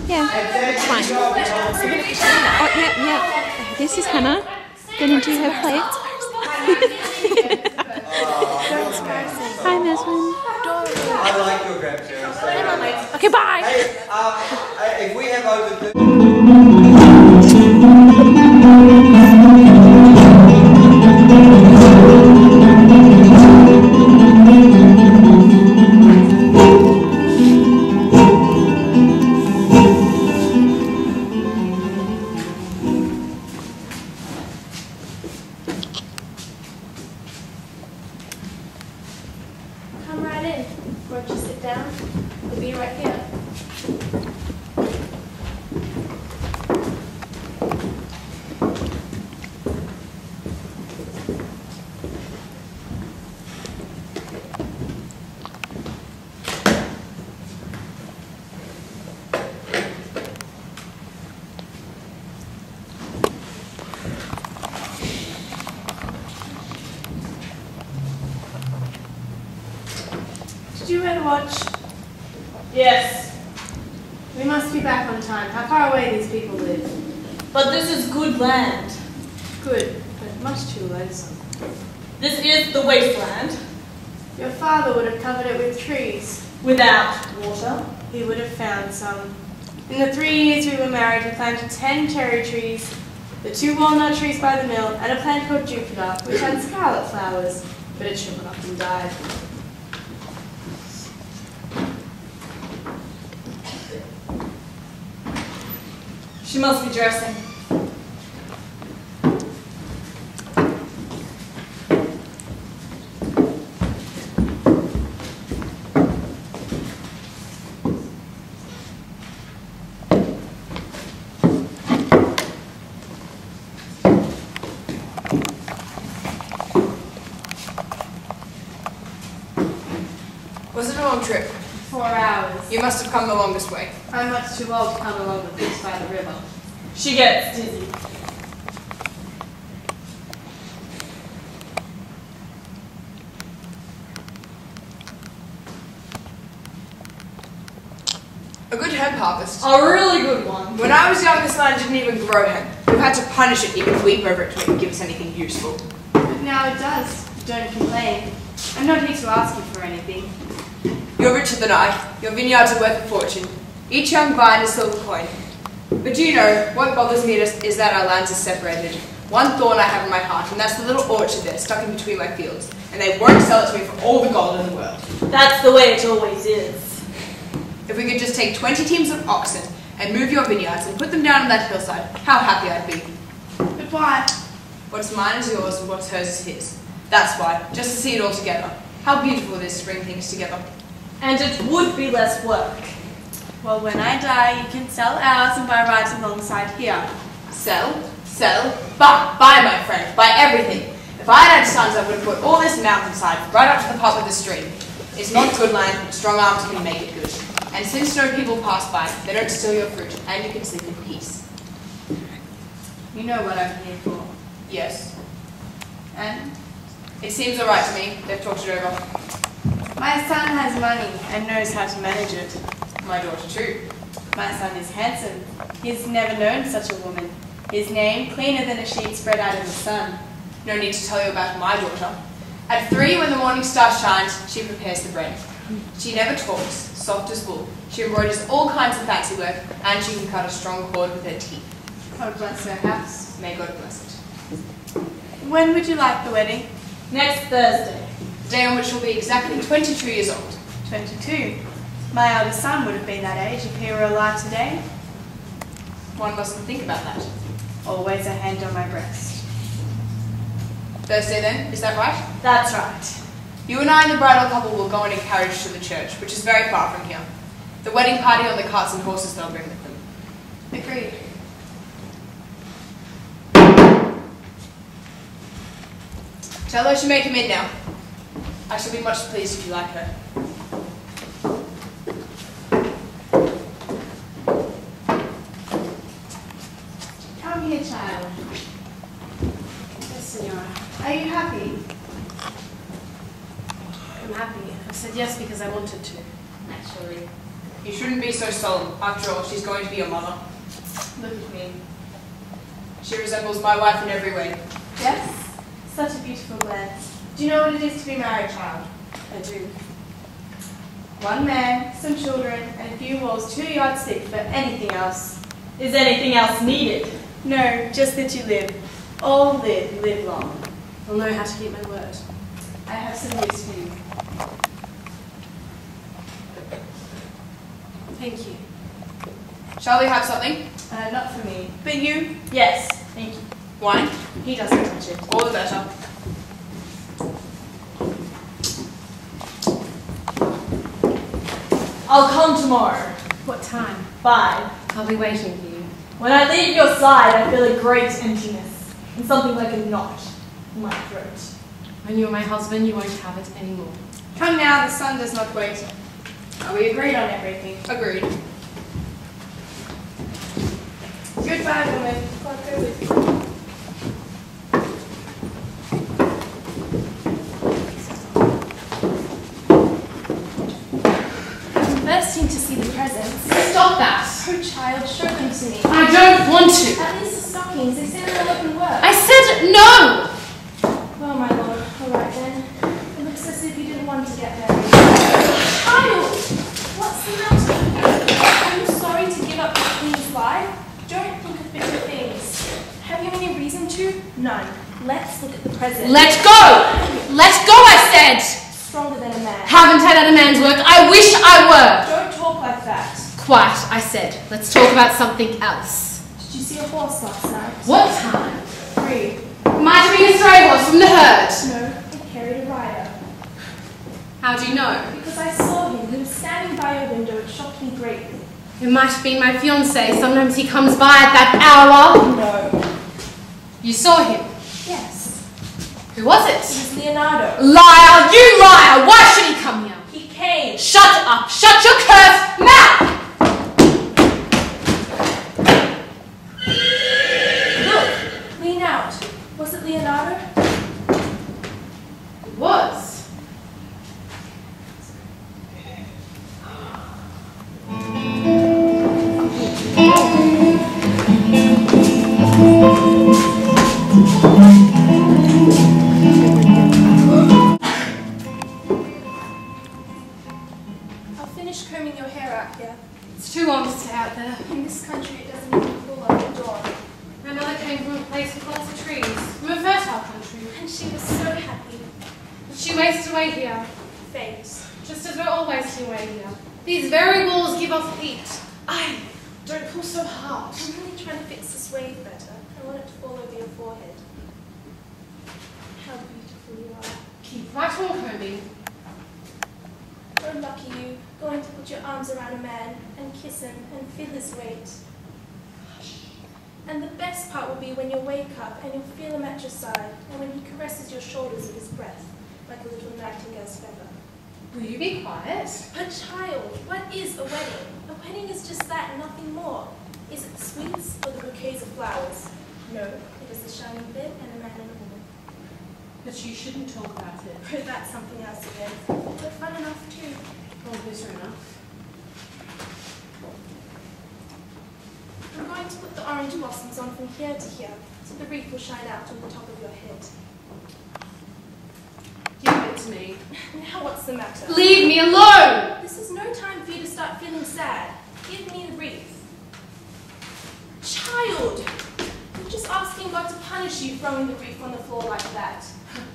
Yeah, it's fine. Oh, yeah. This is Hannah. Gonna do her plates. Hi, Meswin. I like your grandparents. Okay, bye. Hey, if we have over Come right in. Won't you sit down? We'll be right here. Did you end watch? Yes, We must be back on time. How far away these people live? but this is good land. Good, but much too lonesome. This is the wasteland. Your father would have covered it with trees. Without water. He would have found some. In the 3 years we were married, we planted 10 cherry trees, the 2 walnut trees by the mill, and a plant called Jupiter, which had scarlet flowers, but it shriveled up and died. She must be dressing. Was it a long trip? 4 hours. You must have come the longest way. I'm much too old to come along with this by the river. She gets dizzy. A good hemp harvest. A really good one. When I was young, this land didn't even grow hemp. We've had to punish it, even weep over it to make it give us anything useful. But now it does. Don't complain. I'm not here to ask you for anything. You're richer than I. Your vineyards are worth a fortune. Each young vine is silver coin. But do you know, what bothers me is that our lands are separated. One thorn I have in my heart, and that's the little orchard there, stuck in between my fields. And they won't sell it to me for all the gold in the world. That's the way it always is. If we could just take 20 teams of oxen and move your vineyards and put them down on that hillside, how happy I'd be. But why? What's mine is yours, and what's hers is his. That's why, just to see it all together. How beautiful it is to bring things together. And it would be less work. Well, when I die, you can sell ours and buy rights alongside here. Sell, buy, my friend, buy everything. If I had sons, I would have put all this mountainside right up to the top of the stream. It's not good land, but strong arms can make it good. And since no people pass by, they don't steal your fruit, and you can sleep in peace. You know what I'm here for. Yes. And It seems alright to me. They've talked it over. my son has money and knows how to manage it. My daughter too. My son is handsome. He's never known such a woman. His name, cleaner than a sheet spread out in the sun. No need to tell you about my daughter. At 3, when the morning star shines, she prepares the bread. She never talks, soft as wool. She embroiders all kinds of fancy work, and she can cut a strong cord with her teeth. God bless her house. May God bless it. When would you like the wedding? Next Thursday. The day on which she'll be exactly 22 years old. 22. My eldest son would have been that age if he were alive today. One mustn't think about that. Always a hand on my breast. Thursday then, is that right? That's right. You and I and the bridal couple will go in a carriage to the church, which is very far from here. The wedding party on the carts and horses they'll bring with them. Agreed. Tell her she may come in now. I shall be much pleased if you like her. Come here, child. Yes, Senora. Are you happy? I'm happy. I said yes because I wanted to. Naturally. You shouldn't be so solemn. After all, she's going to be your mother. Look at me. She resembles my wife in every way. Yes? Such a beautiful glance. Do you know what it is to be married, child? I do. One man, some children, and a few walls, 2 yardsticks, but anything else. Is anything else needed? No, just that you live. All live long. I'll know how to keep my word. I have some news for you. Thank you. Shall we have something? Not for me. But you? Yes, thank you. Wine? He doesn't touch it. All the better. I'll come tomorrow. What time? 5. I'll be waiting for you. When I leave your side, I feel a great emptiness and something like a knot in my throat. When you're my husband, you won't have it anymore. Come now, the sun does not wait. We agreed on everything. Agreed. Goodbye, woman. God go with you. I'm bursting to see the presents. Stop that! Oh, child, show them to me. I don't want to! At least the stockings, they say they'll open work. I said no! Well, my lord, all right then. It looks as if you didn't want to get married. Child! What's the matter? Are you sorry to give up the queen's life? Don't think of bitter things. Have you any reason to? None. Let's look at the present. Let go! Let go, I said! Stronger than a man. Haven't I done a man's work? I wish I were! Don't talk like that. Quiet, I said. Let's talk about something else. Did you see a horse last night? What time? 3. Might have been a stray horse from the herd. No, it carried a rider. How do you know? Because I saw him. He was standing by a window. It shocked me greatly. It might have been my fiancé. Sometimes he comes by at that hour. No. You saw him. Yes. Who was It it? was Leonardo. Liar! You liar! Why should he come here? He came. Shut up! Shut your cursed mouth! Look. Lean out. Was it Leonardo? It was. I'll finish combing your hair out here. It's too warm to stay out there. In this country, it doesn't even cool up the door. My mother came from a place with lots of trees. We're a fertile country. And she was so happy. But she wasted away here, Fate. just as we're all wasting away here. These very walls give off heat. Ay, don't pull so hard. I'm really trying to fix this wave better. I want it to fall over your forehead. How beautiful you are. Keep right on combing. Oh, lucky you, going to put your arms around a man and kiss him and feel his weight. And the best part will be when you wake up and you'll feel him at your side, and when he caresses your shoulders with his breath, like a little nightingale's feather. Will you be quiet? But child, what is a wedding? A wedding is just that and nothing more. Is it sweets or the bouquets of flowers? No, it is a shining bed and a man and a woman. But you shouldn't talk about it. Oh, that's something else again. But fun enough too. Oh, bitter enough. I'm going to put the orange blossoms on from here to here, so the wreath will shine out on the top of your head. Give it to me. Now what's the matter? Leave me alone! This is no time for you to start feeling sad. Give me the wreath. Child! You're just asking God to punish you throwing the wreath on the floor like that.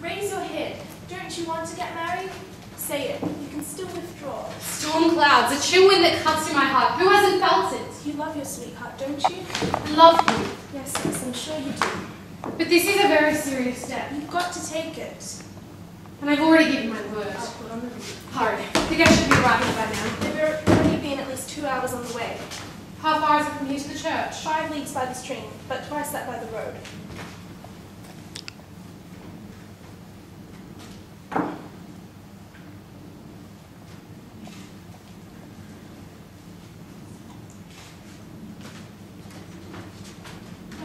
Raise your head. Don't you want to get married? Say it. You can still withdraw. Storm clouds, a chill wind that cuts through my heart. Who hasn't felt it? You love your sweetheart, don't you? I love him. Yes, yes, I'm sure you do. But this is a very serious step. You've got to take it. And I've already given my word. I'll put on the wreath. Hurry. I think I should be arriving by now. They've already been at least 2 hours on the way. How far is it from here to the church? 5 leagues by the stream, but twice that by the road.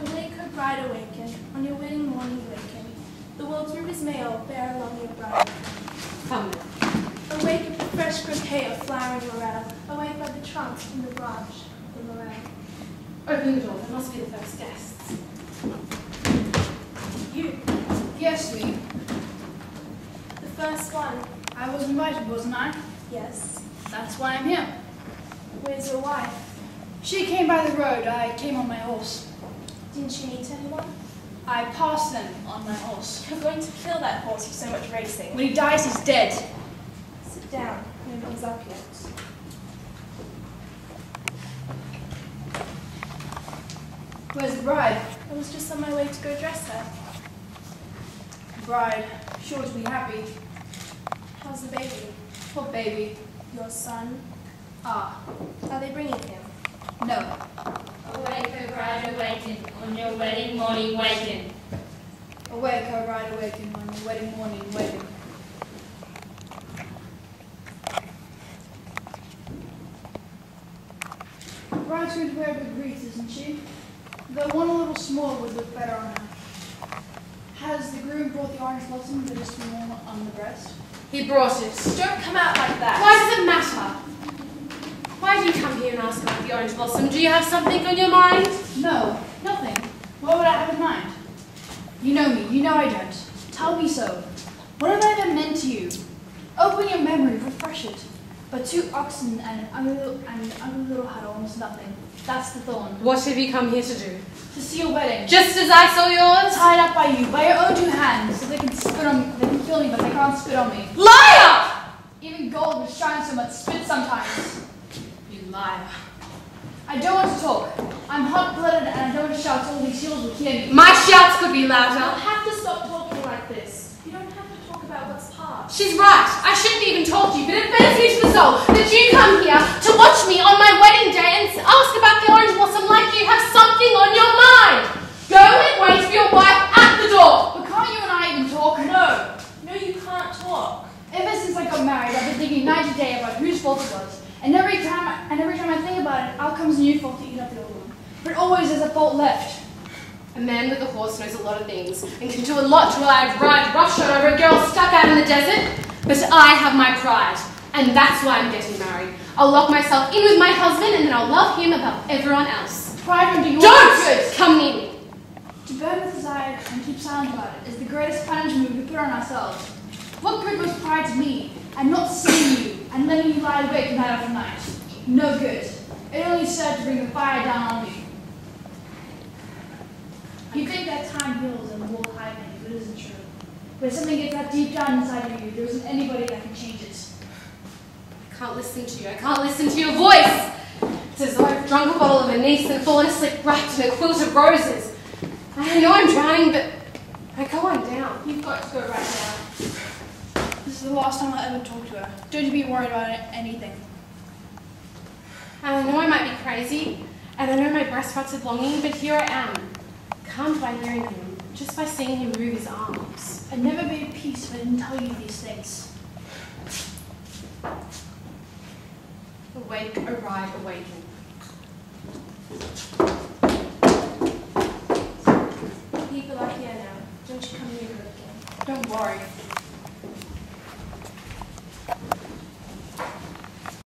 Awake, O bride, awaken. On your wedding morning awaken. The world's rivers may all bear along your bride. Come now. Awake with the fresh fresh bouquet of flowering morel, away by the trunk in the branch of the morel. Open the door, there must be the first guests. You, Yes, me. the first one. I was invited, wasn't I? Yes. That's why I'm here. Where's your wife? She came by the road, I came on my horse. Didn't she meet anyone? I passed them on my horse. You're going to kill that horse with so much racing. When he dies, he's dead. Sit down. No one's up yet. Where's the bride? I was just on my way to go dress her. Bride, sure to be happy. How's the baby? What baby? Your son? Ah, Are they bringing him? no. Awake, O bride, awaken, on your wedding morning waken. Awake, O bride, awaken, on your wedding morning waken. The bride's going to wear a good wreath, isn't she? Though one a little small would look better on her. Has the groom brought the orange blossom that is to be worn on the breast? He brought it. Don't come out like that. Why does it matter? Why do you come here and ask about the orange blossom? Do you have something on your mind? No, nothing. What would I have in mind? You know me, you know I don't. Tell me so. What have I ever meant to you? Open your memory, refresh it. But 2 oxen and an ugly little hut are almost nothing. That's the thorn. What have you come here to do? To see your wedding. Just as I saw yours? Tied up by you, by your own 2 hands, so they can spit on me. They can kill me, but they can't spit on me. Liar! Even gold which shines so much spits sometimes. You liar. I don't want to talk. I'm hot-blooded and I don't want to shout so all these heels will hear me. My shouts could be You'll louder. have to stop talking like this. You don't have to talk about what's past. She's right. I shouldn't even talk to you, but it burns me to the soul that you come here to watch me on my wedding day and ask about the orange blossom like you have something on your mind. Go and wait for your wife at the door. But can't you and I even talk? No. No, you can't talk. Ever since I got married, I've been thinking night and day about whose fault it was. And every time I think about it, out comes a new fault to eat up the old one. But always there's a fault left. A man with a horse knows a lot of things and can do a lot to ride roughshod over a girl stuck out in the desert. But I have my pride, and that's why I'm getting married. I'll lock myself in with my husband, and then I'll love him above everyone else. Pride will do your Don't good. come near me. To burn with desire and keep silent about it is the greatest punishment we could put on ourselves. What good was pride to me, and not seeing you, and letting you lie awake night after night? No good. It only served to bring the fire down on me. You think that time heals and the world hides me, but it isn't true. When something gets that deep down inside of you, there isn't anybody that can change it. I can't listen to you. I can't listen to your voice. It's as though I've drunk a bottle of anise and fallen asleep wrapped in a quilt of roses. I know I'm drowning, but I go on down. You've got to go right now. This is the last time I'll ever talk to her. Don't you be worried about anything. I know I might be crazy, and I know my breast ruts with longing, but here I am, calmed by hearing him, just by seeing him move his arms. I'd never be at peace if I didn't tell you these things. Awake, O bride, awaken. People are here now. Don't you come near her again. Don't worry.